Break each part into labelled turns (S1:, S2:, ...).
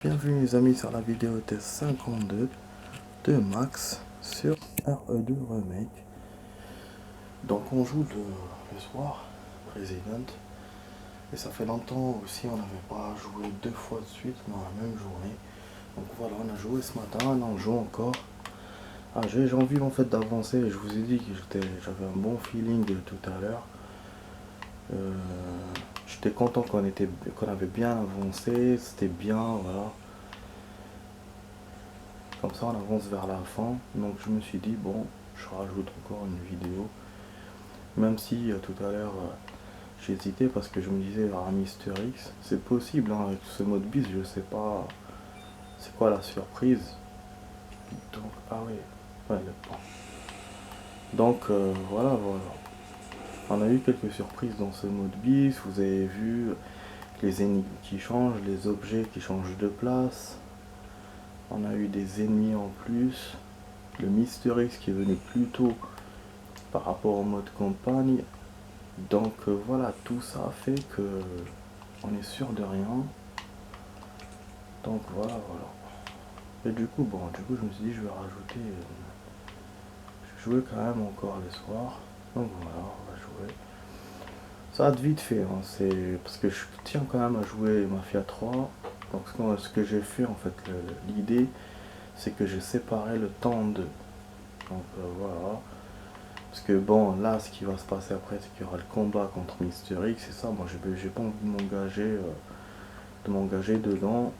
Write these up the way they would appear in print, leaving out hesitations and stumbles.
S1: Bienvenue les amis sur la vidéo test 52 de Max sur RE2 Remake. Donc on joue le soir, Resident. Et ça fait longtemps aussi on n'avait pas joué deux fois de suite dans la même journée. Donc voilà, on a joué ce matin, là on joue encore. Ah, j'ai envie en fait d'avancer, je vous ai dit que j'avais un bon feeling tout à l'heure. J'étais content qu'on avait bien avancé, c'était bien, voilà. Comme ça on avance vers la fin, donc je me suis dit bon, je rajoute encore une vidéo. Même si tout à l'heure j'ai hésité parce que je me disais vers Mister X, c'est possible hein, avec ce mode bis, je sais pas c'est quoi la surprise. Donc ah oui, ouais, le point. Donc voilà. On a eu quelques surprises dans ce mode bis, vous avez vu les énigmes qui changent, les objets qui changent de place. On a eu des ennemis en plus, le Mister X qui est venu plus tôt par rapport au mode campagne. Donc voilà, tout ça a fait que on est sûr de rien. Donc voilà. Et du coup je me suis dit je vais rajouter, je vais jouer quand même encore le soir. Donc voilà, on va jouer. Ça va être vite fait, hein, c'est parce que je tiens quand même à jouer Mafia 3. Donc ce que j'ai fait en fait, l'idée c'est que j'ai séparé le temps en deux. Donc voilà. Parce que bon, là ce qui va se passer après c'est qu'il y aura le combat contre Mister X, et ça moi j'ai pas envie de m'engager dedans.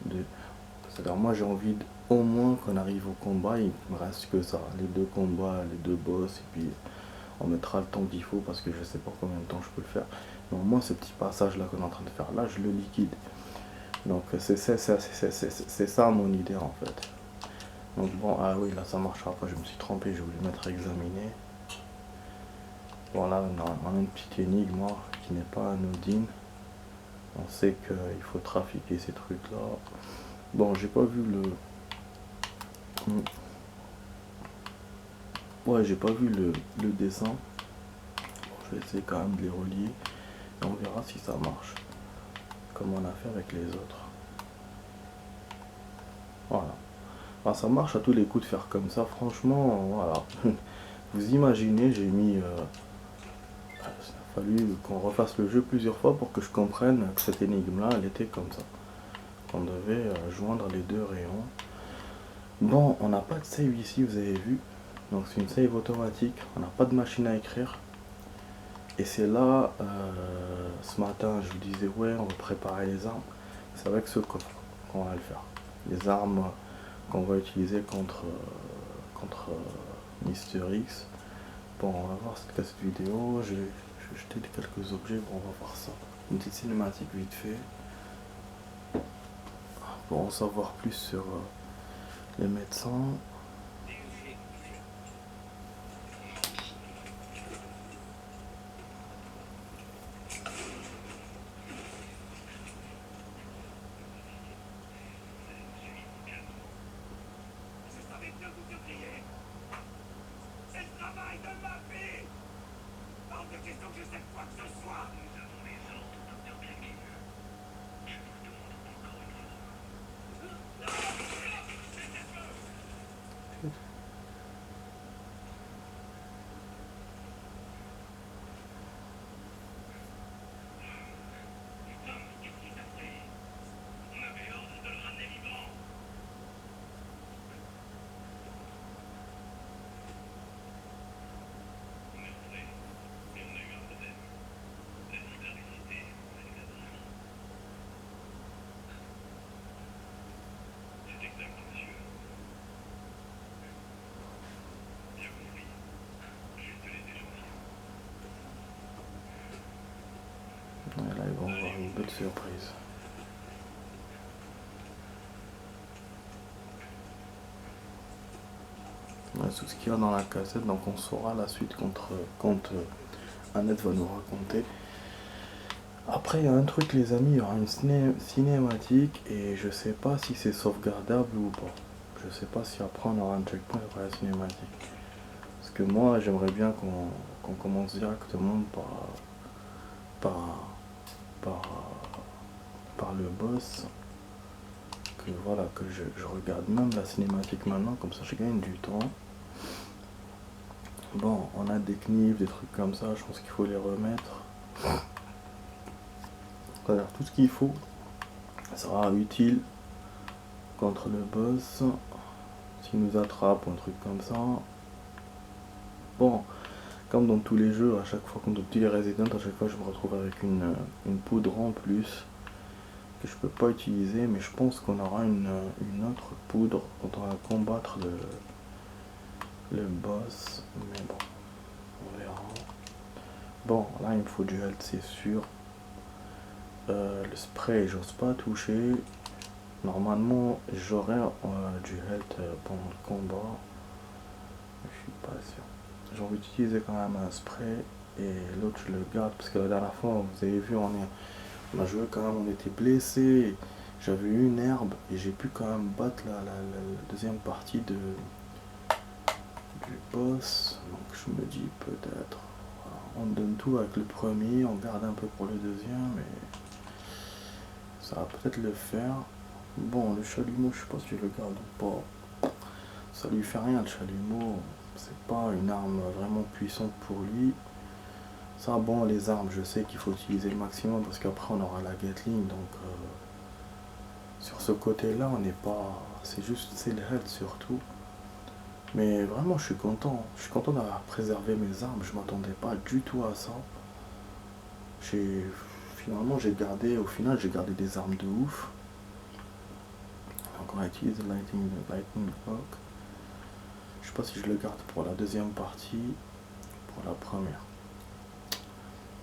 S1: C'est-à-dire moi j'ai envie au moins qu'on arrive au combat, il me reste que ça, les deux combats, les deux boss, et puis on mettra le temps qu'il faut parce que je sais pas combien de temps je peux le faire. Mais au moins ce petit passage là qu'on est en train de faire là, je le liquide. Donc c'est ça mon idée en fait. Donc bon, ah oui là ça marchera pas, je me suis trompé, je voulais mettre à examiner. Bon là on a une petite énigme qui n'est pas anodine. On sait qu'il faut trafiquer ces trucs là. Bon, j'ai pas vu ouais, j'ai pas vu le dessin. Bon, je vais essayer quand même de les relier et on verra si ça marche comme on a fait avec les autres. Voilà. Enfin, ça marche à tous les coups de faire comme ça, franchement, voilà. Vous imaginez, il a fallu qu'on refasse le jeu plusieurs fois pour que je comprenne que cette énigme là elle était comme ça. On devait joindre les deux rayons. Bon, on n'a pas de save ici, vous avez vu. Donc c'est une save automatique, on n'a pas de machine à écrire. Et c'est là, ce matin, je vous disais, ouais, on va préparer les armes. C'est avec ce coffre qu'on va le faire. Les armes qu'on va utiliser contre Mister X. Bon, on va voir cette vidéo. Je vais jeter quelques objets, bon, on va voir ça. Une petite cinématique vite fait. Pour en savoir plus sur les médecins. Et là, ils vont avoir une bonne surprise. On a tout ce qu'il y a dans la cassette, donc on saura la suite quand Annette va nous raconter. Après, il y a un truc, les amis, il y aura une cinématique et je sais pas si c'est sauvegardable ou pas. Je sais pas si après on aura un checkpoint après la cinématique. Parce que moi, j'aimerais bien qu'on commence directement par le boss. voilà, que je regarde même la cinématique maintenant, comme ça je gagne du temps. Bon, on a des knives, des trucs comme ça, je pense qu'il faut les remettre. C'est-à-dire tout ce qu'il faut sera utile contre le boss, s'il nous attrape ou un truc comme ça. Bon, comme dans tous les jeux, à chaque fois, comme dans tous les Resident, à chaque fois je me retrouve avec une poudre en plus que je peux pas utiliser, mais je pense qu'on aura une autre poudre quand on va combattre le boss, mais bon, on verra. Bon, là il me faut du health, c'est sûr. Le spray, j'ose pas toucher. Normalement, j'aurai du health pendant le combat. Je suis pas sûr. J'ai envie d'utiliser quand même un spray et l'autre je le garde parce que la dernière fois, vous avez vu, on a joué quand même, on était blessé. J'avais eu une herbe et j'ai pu quand même battre la deuxième partie du boss. Donc je me dis peut-être, voilà, on donne tout avec le premier, on garde un peu pour le deuxième et ça va peut-être le faire. Bon, le chalumeau, je sais pas si je le garde ou pas. Ça lui fait rien le chalumeau. C'est pas une arme vraiment puissante pour lui. Ça, bon, les armes, je sais qu'il faut utiliser le maximum parce qu'après on aura la Gatling. Donc sur ce côté-là, on n'est pas. C'est le health surtout. Mais vraiment, je suis content. Je suis content d'avoir préservé mes armes. Je m'attendais pas du tout à ça. Finalement, au final, j'ai gardé des armes de ouf. Donc on va utiliser le Lightning Block. Je sais pas si je le garde pour la deuxième partie, pour la première.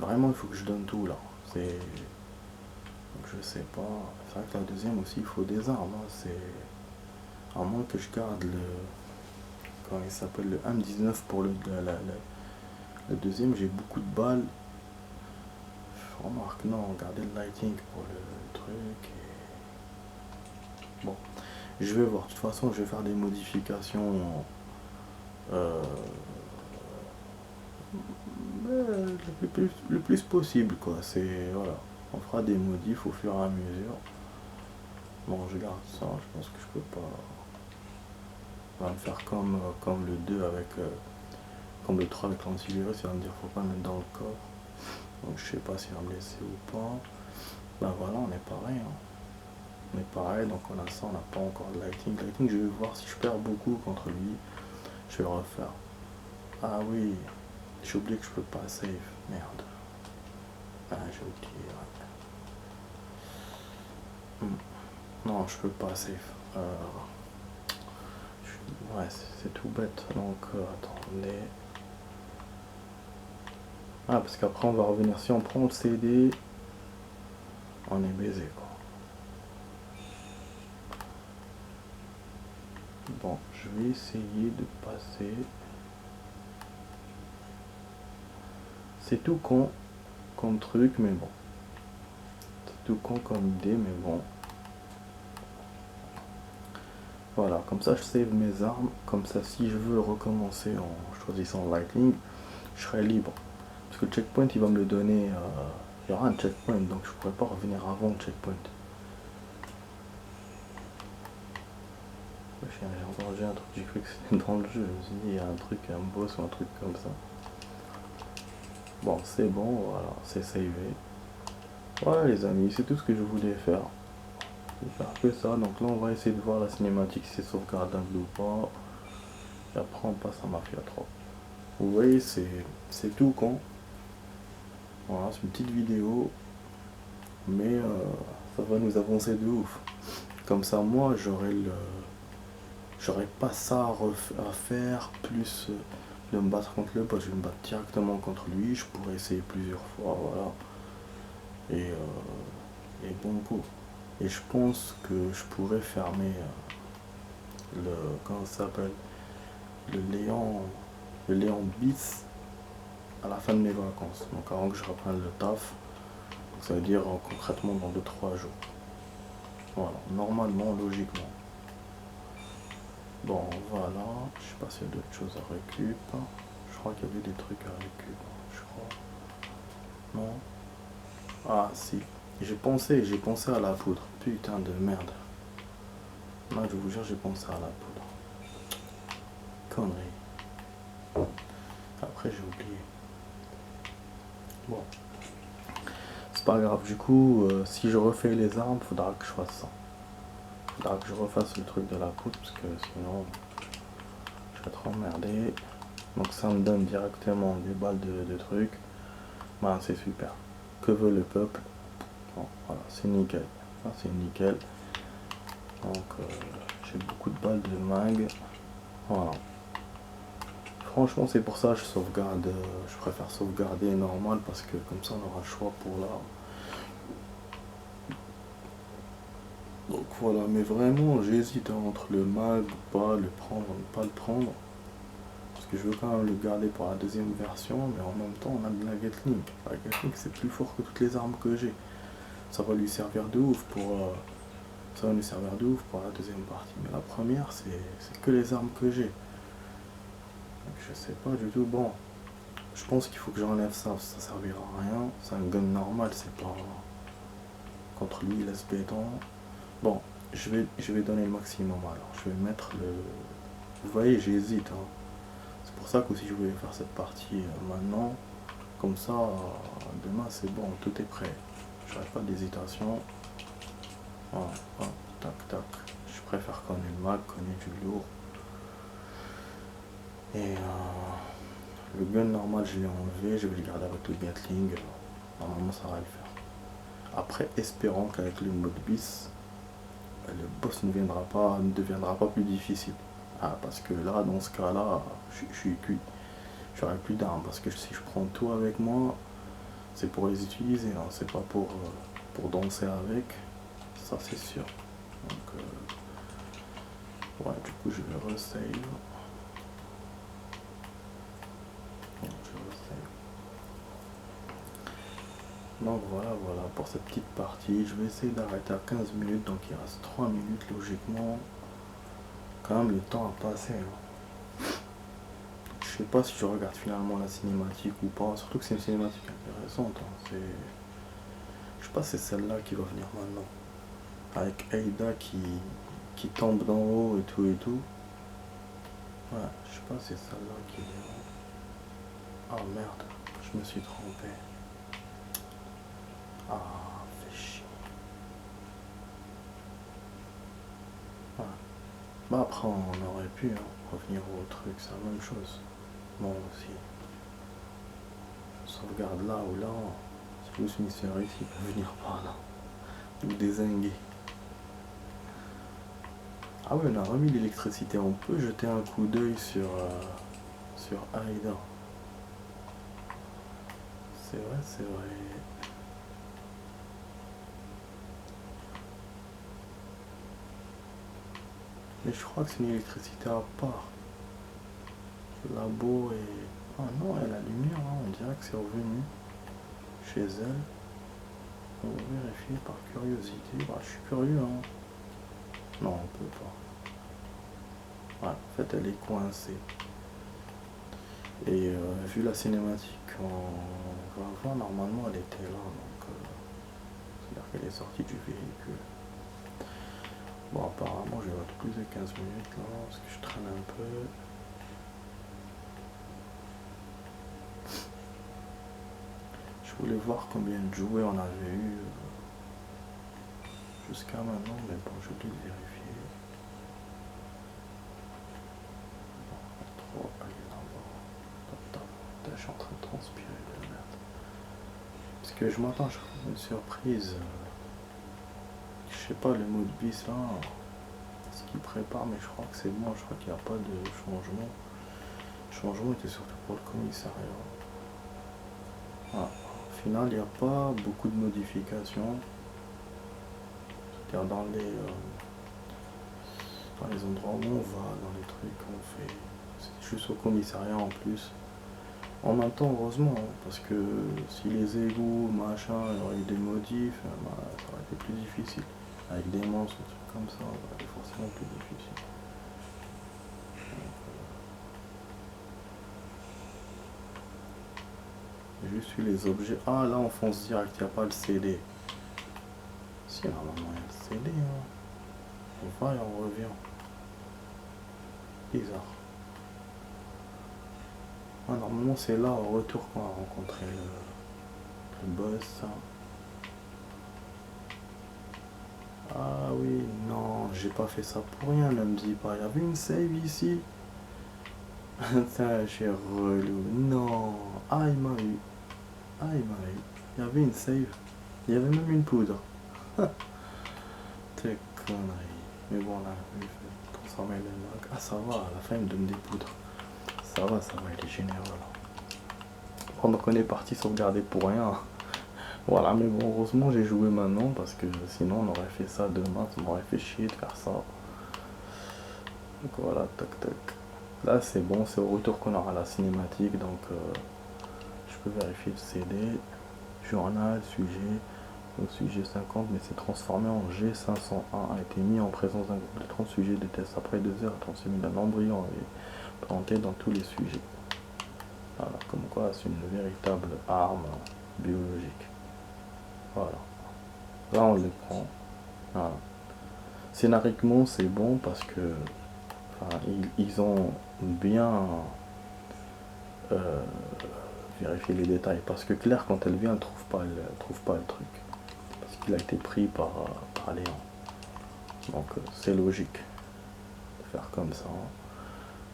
S1: Vraiment, il faut que je donne tout là. Donc, je sais pas. C'est vrai que la deuxième aussi, il faut des armes. Hein. À moins que je garde comment il s'appelle, le M19 pour le deuxième, j'ai beaucoup de balles. Remarque, non, garder le lighting pour le truc. Bon, je vais voir. De toute façon, je vais faire des modifications. Le plus possible, quoi. Voilà. On fera des modifs au fur et à mesure. Bon, je garde ça. Je pense que je peux pas. On va me faire comme le 2 avec. Comme le 3 avec l'antivirus, il va me dire faut pas le mettre dans le corps. Donc je sais pas s'il va me laisser ou pas. Ben voilà, on est pareil. Hein. On est pareil, donc on a ça, on n'a pas encore de lighting. Lighting, je vais voir si je perds beaucoup contre lui. Je vais le refaire. Ah oui, j'ai oublié que je peux pas save. Merde. Ah, j'ai oublié. Ouais. Non, je peux pas save. Ouais, c'est tout bête. Donc, attendez. Ah, parce qu'après, on va revenir. Si on prend le CD, on est baisé, quoi. Bon, je vais essayer de passer. C'est tout con comme truc, mais bon. C'est tout con comme idée, mais bon. Voilà, comme ça je save mes armes. Comme ça, si je veux recommencer en choisissant Lightning, je serai libre. Parce que le checkpoint, il va me le donner. Il y aura un checkpoint, donc je pourrais pas revenir avant le checkpoint. J'ai entendu un truc, j'ai cru que c'était dans le jeu. Je me suis dit, il y a un truc, un boss ou un truc comme ça. Bon, c'est bon, voilà, c'est savé. Voilà les amis, c'est tout ce que je voulais faire. Je vais faire que ça, donc là on va essayer de voir la cinématique si c'est sauvegardable ou pas. Et après on passe à Mafia 3. Vous voyez, c'est tout con. Voilà, c'est une petite vidéo. Mais ça va nous avancer de ouf. Comme ça, moi, j'aurais pas ça à faire, plus de me battre contre le boss. Je vais me battre directement contre lui. Je pourrais essayer plusieurs fois, voilà. Et bon coup. Et je pense que je pourrais fermer comment ça s'appelle, le Léon bis à la fin de mes vacances. Donc avant que je reprenne le taf, ça veut dire concrètement dans 2-3 jours. Voilà, normalement, logiquement. Bon, voilà, je sais pas s'il y a d'autres choses à récup. Je crois qu'il y avait des trucs à récup, je crois. Non? Ah, si. J'ai pensé à la poudre. Putain de merde. Là, je vous jure, j'ai pensé à la poudre. Connerie. Après, j'ai oublié. Bon. C'est pas grave. Du coup, si je refais les armes, faudra que je fasse ça. Faudra que je refasse le truc de la poudre, parce que sinon, je vais être emmerdé. Donc ça me donne directement des balles de trucs. Ben, c'est super. Que veut le peuple? Bon, voilà, c'est nickel. Ça, c'est nickel. Donc, j'ai beaucoup de balles de mag. Voilà. Franchement, c'est pour ça que je sauvegarde. Je préfère sauvegarder normal parce que comme ça, on aura le choix pour là. Donc voilà, mais vraiment, j'hésite entre le mag ou pas, le prendre ou ne pas le prendre. Parce que je veux quand même le garder pour la deuxième version, mais en même temps, on a de la Gatling. La Gatling, c'est plus fort que toutes les armes que j'ai. Ça va lui servir de ouf pour. Ça va lui servir de ouf pour la deuxième partie. Mais la première, c'est que les armes que j'ai. Donc je sais pas du tout. Bon, je pense qu'il faut que j'enlève ça, ça servira à rien. C'est un gun normal, c'est pas. Contre lui, il laisse béton. Bon, je vais donner le maximum alors. Je vais mettre le. Vous voyez, j'hésite. Hein. C'est pour ça qu'aussi je voulais faire cette partie maintenant. Comme ça, demain c'est bon, tout est prêt. Je n'aurai pas d'hésitation. Voilà, hop, tac, tac. Je préfère qu'on ait le mag, qu'on ait du lourd. Et le gun normal, je l'ai enlevé. Je vais le garder avec le Gatling. Normalement, ça va le faire. Après, espérons qu'avec le mode bis, le boss ne deviendra pas plus difficile. Ah, parce que là, dans ce cas-là, je suis cuit. J'aurai plus d'armes. Parce que si je prends tout avec moi, c'est pour les utiliser. Hein, c'est pas pour danser avec. Ça, c'est sûr. Donc, ouais, du coup, je vais resave. Donc voilà pour cette petite partie. Je vais essayer d'arrêter à 15 minutes, donc il reste 3 minutes logiquement. Quand même le temps a passé. Hein. Je sais pas si je regarde finalement la cinématique ou pas, surtout que c'est une cinématique intéressante. Hein. Je sais pas si c'est celle-là qui va venir maintenant. Avec Aida qui tombe d'en haut et tout et tout. Ouais, je sais pas si c'est celle-là qui vient. Ah merde, je me suis trompé. Ah, fait chier. Ouais. Bah après on aurait pu revenir au truc, c'est la même chose. Bon aussi. Sauvegarde là ou là. C'est juste Mister X qui peut venir par là. Ou dézinguer. Ah ouais, on a remis l'électricité. On peut jeter un coup d'œil sur Aida. C'est vrai, c'est vrai. Mais je crois que c'est une électricité à part. Le labo est... Ah non, elle a la lumière, hein. On dirait que c'est revenu chez elle. On va vérifier par curiosité. Bah, je suis curieux, hein. Non, on peut pas. Ouais, en fait, elle est coincée. Et vu la cinématique, on va voir, normalement, elle était là. Donc, c'est-à-dire qu'elle est sortie du véhicule. Bon, apparemment, je vais avoir plus de 15 minutes là, parce que je traîne un peu. Je voulais voir combien de jouets on avait eu jusqu'à maintenant, mais bon, je vais vérifier. Bon, 3, allez là-bas. Je suis en train de transpirer de la merde. Parce que je m'attends à une surprise. Je sais pas, le mode bis là, ce qu'il prépare, mais je crois que c'est bon, je crois qu'il n'y a pas de changement. Le changement était surtout pour le commissariat. Ah. Au final, il n'y a pas beaucoup de modifications. C'est-à-dire dans les endroits où on va, dans les trucs qu'on fait. C'est juste au commissariat en plus. En même temps, heureusement, hein, parce que si les égouts, machin, il y aurait eu des modifs, bah, ça aurait été plus difficile. Avec des monstres, des trucs comme ça, ça aurait été forcément plus difficile. J'ai juste eu les objets. Ah là on fonce direct, il n'y a pas le CD. Si normalement il y a le CD. Hein. On va et on revient. Bizarre. Ah, normalement c'est là au retour qu'on a rencontré le boss. Ah oui, non, j'ai pas fait ça pour rien, ne me dis pas. Il y avait une save ici. Putain, j'ai relou. Non. Ah, il m'a eu. Ah, il m'a eu. Il y avait une save. Il y avait même une poudre. T'es connerie. Mais bon, là, il fait transformer le lock. Ah, ça va, à la fin, il me donne des poudres. Ça va, il est généreux là. Pendant qu'on est parti sauvegarder pour rien. Voilà, mais bon, heureusement, j'ai joué maintenant parce que sinon, on aurait fait ça demain. Ça m'aurait fait chier de faire ça. Donc voilà, tac tac. Là, c'est bon, c'est au retour qu'on aura la cinématique. Donc, je peux vérifier le CD. Journal, sujet. Donc sujet 50, mais c'est transformé en G501, a été mis en présence d'un groupe de 30 sujets de test. Après 2 heures, on s'est mis d'un embryon et planté dans tous les sujets. Voilà, comme quoi c'est une véritable arme biologique. Voilà. Là on le prend. Voilà. Scénariquement c'est bon parce que enfin, ils ont bien vérifié les détails. Parce que Claire quand elle vient elle trouve pas le truc. Il a été pris par Léon. Donc c'est logique de faire comme ça.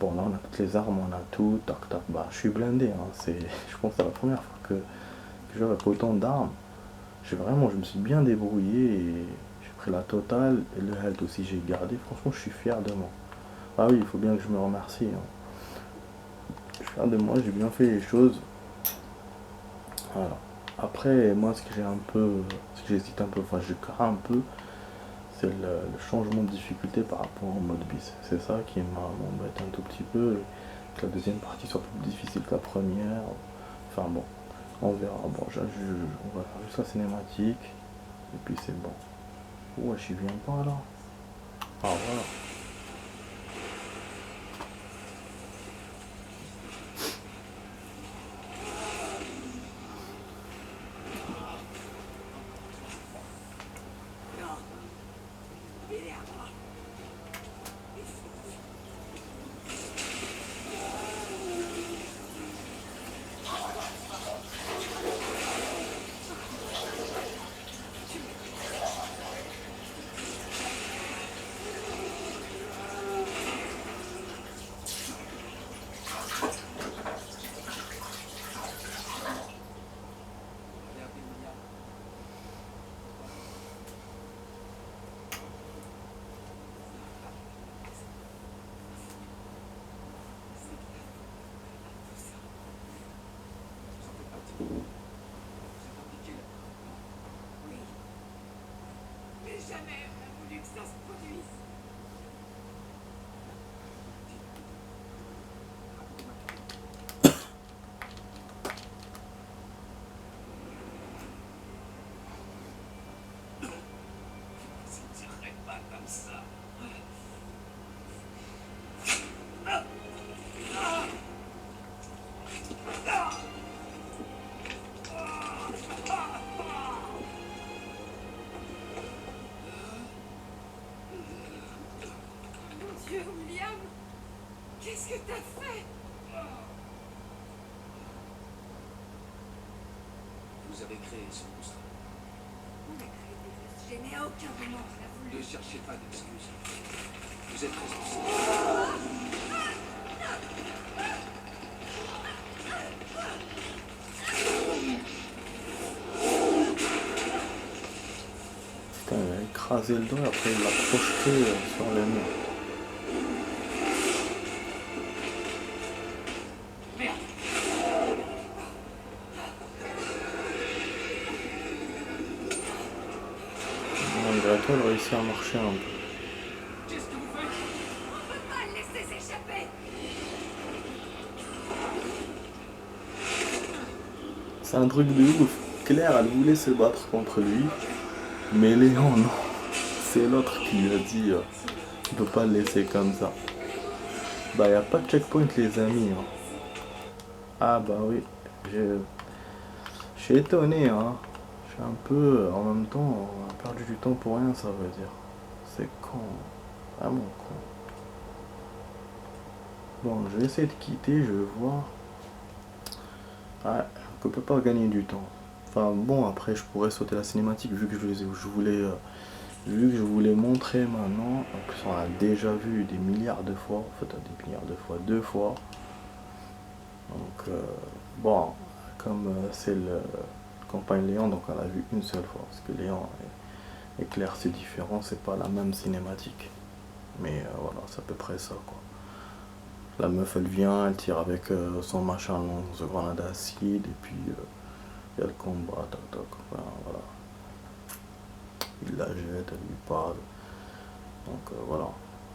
S1: Bon là on a toutes les armes, on a tout, tac tac, bah je suis blindé, hein. Je pense que c'est la première fois que j'aurais pas autant d'armes. Je me suis bien débrouillé et j'ai pris la totale et le health aussi j'ai gardé. Franchement je suis fier de moi. Ah oui, il faut bien que je me remercie. Hein. Je suis fier de moi, j'ai bien fait les choses. Voilà. Après, moi, ce que j'hésite un peu, enfin, je crains un peu, c'est le changement de difficulté par rapport au mode bis. C'est ça qui m'embête un tout petit peu, que la deuxième partie soit plus difficile que la première. Enfin bon, on verra. Bon, on va faire juste la cinématique, et puis c'est bon. Ouais, j'y viens pas là. Ah voilà.
S2: Jamais on a voulu que ça se produise. Ça ne serait pas comme ça. Mon Dieu, William, qu'est-ce que t'as fait?
S3: Vous avez créé ce monstre.
S2: On a créé des monstres. Je n'ai à aucun moment rien voulu.
S3: Ne cherchez pas d'excuses. Vous êtes responsable.
S1: Putain, il a écrasé le doigt, après il l'a projeté sur les murs. Malgré tout, il réussit à marcher un peu.
S3: Qu'est-ce que vous faites?
S2: On peut pas le laisser s'échapper.
S1: C'est un truc de ouf. Claire, elle voulait se battre contre lui, mais Léon, non. C'est l'autre qui lui a dit tu peux pas le laisser comme ça. Bah, y a pas de checkpoint, les amis. Hein. Ah, bah oui. Je suis étonné, hein. Je suis un peu. En même temps, on a perdu du temps pour rien, ça veut dire. C'est con. Vraiment con. Bon, je vais essayer de quitter, je vais voir. Ouais, on peut pas gagner du temps. Enfin bon, après je pourrais sauter la cinématique vu que vu que je voulais montrer maintenant. En plus on a déjà vu des milliards de fois, en fait des milliards de fois, 2 fois. Donc bon, comme c'est le campagne Léon, donc on l'a vu une seule fois. Parce que Léon et Claire c'est différent, c'est pas la même cinématique. Mais voilà, c'est à peu près ça quoi. La meuf elle vient, elle tire avec son machin lance grenade acide et puis il y a le combat, toc toc, enfin, voilà. Il la jette, elle lui parle. Donc voilà,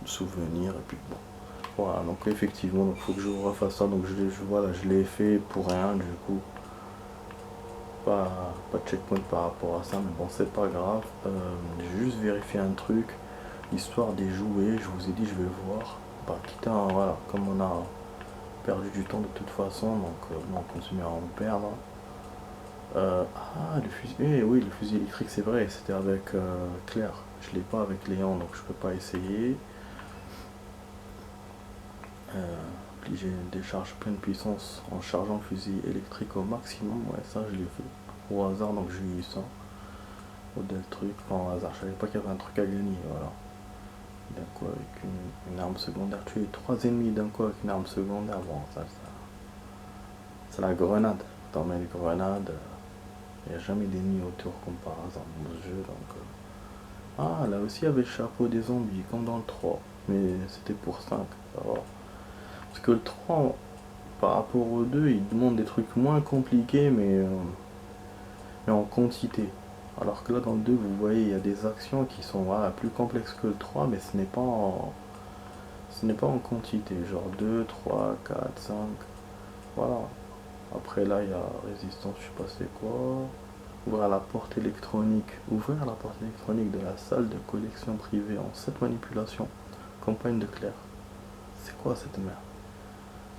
S1: souvenir et puis bon. Voilà, donc effectivement, il faut que je vous refasse ça. Donc voilà, je l'ai fait pour rien du coup. Pas de checkpoint par rapport à ça, mais bon, c'est pas grave. J'ai juste vérifié un truc, histoire d'y jouer. Je vous ai dit, je vais voir. Bah, quitte à, voilà, comme on a perdu du temps de toute façon, donc on continue à en perdre. Le fusil, oui, le fusil électrique, c'est vrai, c'était avec Claire. Je l'ai pas avec Léon, donc je peux pas essayer. J'ai une décharge pleine puissance en chargeant le fusil électrique au maximum. Ouais, ça je l'ai fait au hasard, donc j'ai eu ça. Au truc, enfin, au hasard, je savais pas qu'il y avait un truc à gagner, voilà. D'un coup, avec une arme secondaire, tuer 3 ennemis d'un coup avec une arme secondaire, bon, ça c'est la grenade. T'en mets les grenades, il n'y a jamais d'ennemis autour comme par hasard dans ce jeu, donc. Là aussi, il y avait le chapeau des zombies, comme dans le 3, mais c'était pour 5, ça va. Parce que le 3, par rapport au 2, il demande des trucs moins compliqués, mais en quantité. Alors que là, dans le 2, vous voyez, il y a des actions qui sont plus complexes que le 3, mais ce n'est pas en quantité. Genre 2, 3, 4, 5. Voilà. Après, là, il y a résistance, je sais pas c'est quoi. Ouvrir la porte électronique. Ouvrir la porte électronique de la salle de collection privée en 7 manipulations. Campagne de Claire. C'est quoi cette merde?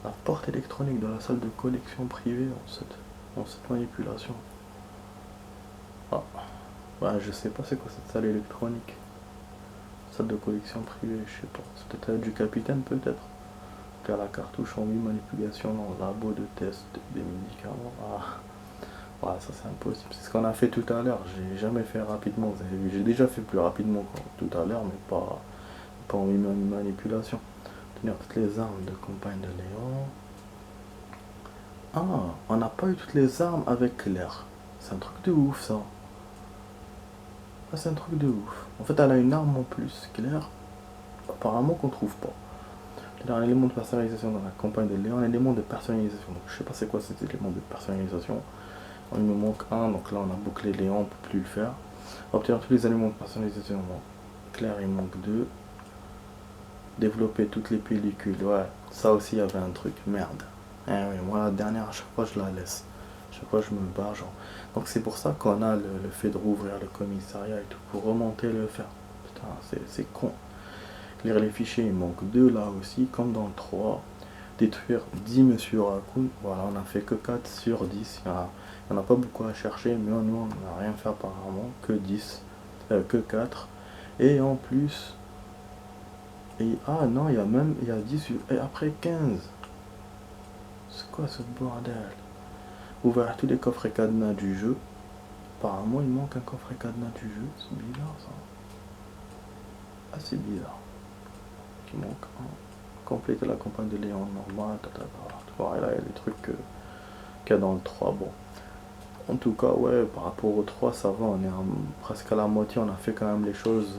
S1: La porte électronique de la salle de collection privée en cette manipulation. Je sais pas c'est quoi cette salle électronique. Salle de collection privée, je sais pas. C'est peut-être du capitaine peut-être. Car la cartouche en 8 manipulations dans le labo de test des médicaments. Ça c'est impossible. C'est ce qu'on a fait tout à l'heure. J'ai jamais fait rapidement, vous avez vu. J'ai déjà fait plus rapidement tout à l'heure, mais pas en 8 manipulations. Tenir toutes les armes de campagne de Léon. On n'a pas eu toutes les armes avec Claire. C'est un truc de ouf ça. C'est un truc de ouf. En fait, elle a une arme en plus, Claire. Apparemment qu'on trouve pas. C'est un élément de personnalisation dans la campagne de Léon, un élément de personnalisation. Donc je sais pas c'est quoi cet élément de personnalisation. Il me manque un, donc là on a bouclé Léon, on peut plus le faire. Obtenir tous les éléments de personnalisation. Bon. Claire, il manque 2. Développer toutes les pellicules. Ouais, ça aussi il y avait un truc. Merde. Oui, moi la dernière, à chaque fois je la laisse. À chaque fois je me barre, genre. Donc c'est pour ça qu'on a le fait de rouvrir le commissariat et tout, pour remonter le fer. Putain, c'est con. Lire les fichiers, il manque 2 là aussi, comme dans le 3. Détruire 10 Monsieur Raccoon. Voilà, on a fait que 4 sur 10. Il n'y en a pas beaucoup à chercher, mais nous on n'a rien fait apparemment, que 10. Que 4. Et en plus. Non, il y a 10 et après 15. C'est quoi ce bordel? Ouvrir tous les coffres et cadenas du jeu. Apparemment, il manque un coffre et cadenas du jeu. C'est bizarre ça. C'est bizarre. Il manque un. Compléter la campagne de Léon normal. Et là, il y a des trucs qu'il y a dans le 3. Bon. En tout cas, ouais, par rapport au 3, ça va. On est presque à la moitié. On a fait quand même les choses.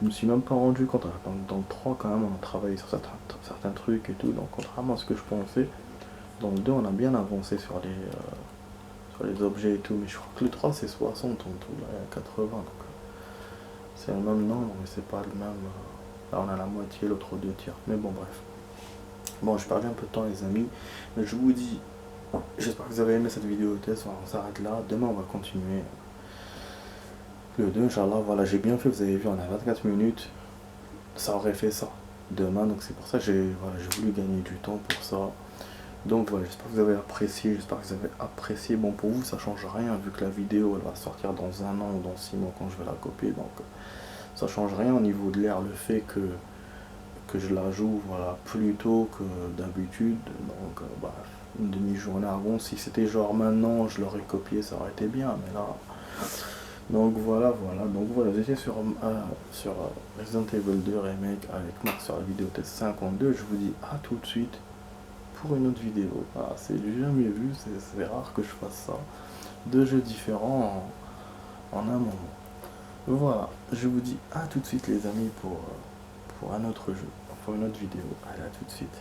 S1: Je me suis même pas rendu compte. Dans le 3, quand même, on a travaillé sur certains trucs et tout. Donc, contrairement à ce que je pensais. Dans le 2, on a bien avancé sur les objets et tout, mais je crois que le 3 c'est 60 en tout, là il y a 80, donc c'est le même nombre, mais c'est pas le même. Là on a la moitié, l'autre 2 tiers, mais bon, bref. Bon, j'ai perdu un peu de temps, les amis, mais je vous dis, j'espère que vous avez aimé cette vidéo test, on s'arrête là, demain on va continuer. Le 2, Inch'Allah, voilà, j'ai bien fait, vous avez vu, on a 24 minutes, ça aurait fait ça demain, donc c'est pour ça que j'ai voulu gagner du temps pour ça. Donc voilà, j'espère que vous avez apprécié, bon pour vous ça change rien vu que la vidéo elle va sortir dans 1 an ou dans 6 mois quand je vais la copier, donc ça change rien au niveau de l'air, le fait que je la joue voilà, plus tôt que d'habitude. Donc bah, une demi-journée avant, si c'était genre maintenant, je l'aurais copié, ça aurait été bien, mais là. Donc voilà, j'étais sur Resident Evil 2 Remake avec Marc sur la vidéo test 52. Je vous dis à tout de suite pour une autre vidéo. Ah, c'est jamais vu, c'est rare que je fasse ça. Deux jeux différents en un moment. Voilà, je vous dis à tout de suite les amis pour un autre jeu, pour une autre vidéo. Allez, à tout de suite.